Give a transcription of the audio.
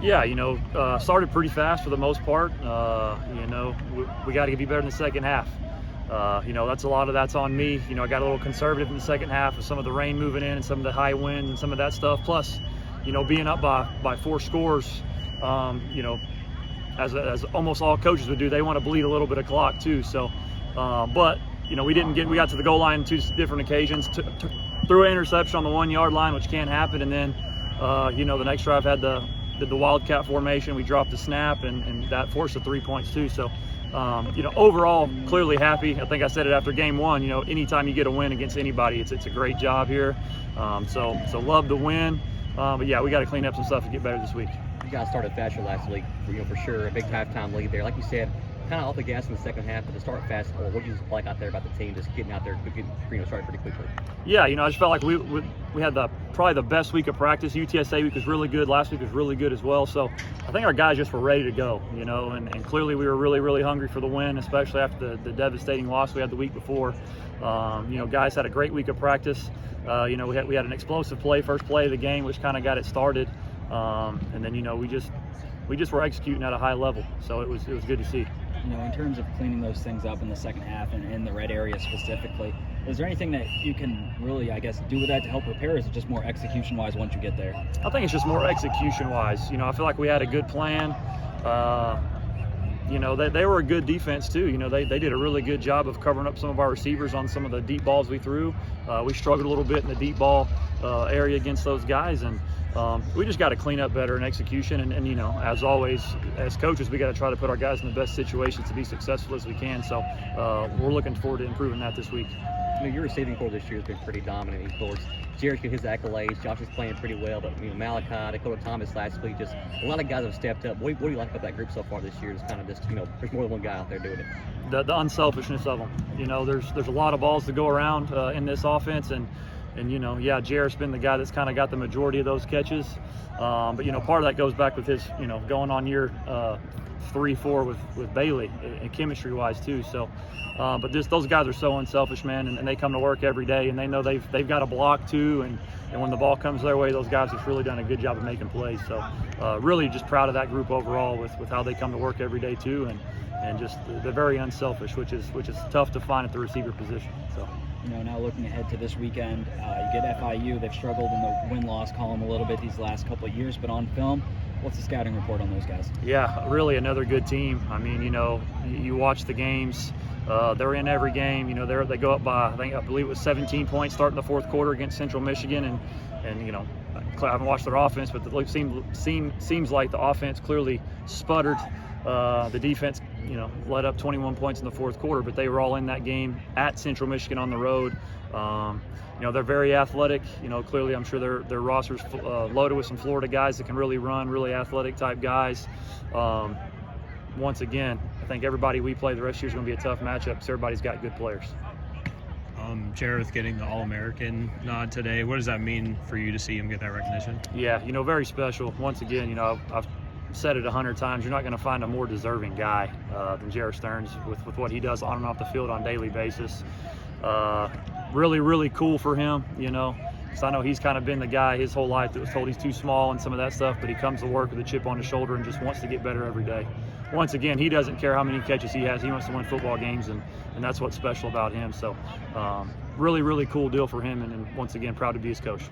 Yeah, started pretty fast for the most part. We got to be better in the second half. That's a lot of that's on me. I got a little conservative in the second half with some of the rain moving in and some of the high wind and some of that stuff. Plus, being up by 4 scores, as almost all coaches would do, they want to bleed a little bit of clock too. So, but we got to the goal line 2 different occasions. Threw an interception on the 1 yard line, which can't happen, and then the next drive did the wildcat formation. We dropped the snap, and that forced the 3 points too. So, overall, clearly happy. I think I said it after game 1. Anytime you get a win against anybody, it's a great job here. So love the win. But yeah, we got to clean up some stuff to get better this week. You guys started faster last week, for sure. A big halftime lead there. Like you said, kind of off the gas in the second half, but to start fast, what did you like out there about the team just getting out there, started pretty quickly? Yeah, I just felt like we had probably the best week of practice. UTSA week was really good. Last week was really good as well. So I think our guys just were ready to go, and clearly we were really, really hungry for the win, especially after the devastating loss we had the week before. Guys had a great week of practice. We had an explosive play, first play of the game, which kind of got it started. And then, we just were executing at a high level. So it was good to see. In terms of cleaning those things up in the second half and in the red area specifically, is there anything that you can really, do with that to help prepare? Or is it just more execution-wise once you get there? I think it's just more execution-wise. I feel like we had a good plan. They were a good defense too. They did a really good job of covering up some of our receivers on some of the deep balls we threw. We struggled a little bit in the deep ball area against those guys, and we just got to clean up better in execution. And as always, as coaches, we got to try to put our guys in the best situations to be successful as we can. So we're looking forward to improving that this week. Your receiving corps this year has been pretty dominant. Of course, Jared get his accolades. Josh is playing pretty well, but Malachi, Dakota Thomas last week, just a lot of guys have stepped up. What do you like about that group so far this year? It's kind of just there's more than one guy out there doing it. The unselfishness of them. There's a lot of balls to go around in this offense, and Jared's been the guy that's kind of got the majority of those catches. But part of that goes back with his going on year 3-4 with Bailey and chemistry-wise too. So, but those guys are so unselfish, man, and they come to work every day, and they know they've got a block too, and when the ball comes their way, those guys have really done a good job of making plays. So, really just proud of that group overall with how they come to work every day too, and just they're very unselfish, which is tough to find at the receiver position. So. Now looking ahead to this weekend, you get FIU. They've struggled in the win-loss column a little bit these last couple of years, but on film, what's the scouting report on those guys? Yeah, really another good team. I mean, you watch the games. They're in every game. They go up by, I believe it was 17 points starting the fourth quarter against Central Michigan, and I haven't watched their offense, but it seems like the offense clearly sputtered. The defense, let up 21 points in the fourth quarter, but they were all in that game at Central Michigan on the road. They're very athletic. Clearly I'm sure their roster's loaded with some Florida guys that can really run, really athletic type guys. Once again, I think everybody we play the rest of the year is going to be a tough matchup because everybody's got good players. Jareth getting the All-American nod today, what does that mean for you to see him get that recognition? Yeah, very special. Once again, I've said it 100 times, you're not going to find a more deserving guy than Jareth Stearns with what he does on and off the field on a daily basis. Really, really cool for him, because I know he's kind of been the guy his whole life that was told he's too small and some of that stuff, but he comes to work with a chip on his shoulder and just wants to get better every day. Once again, he doesn't care how many catches he has. He wants to win football games, and that's what's special about him. So really, really cool deal for him, and once again, proud to be his coach.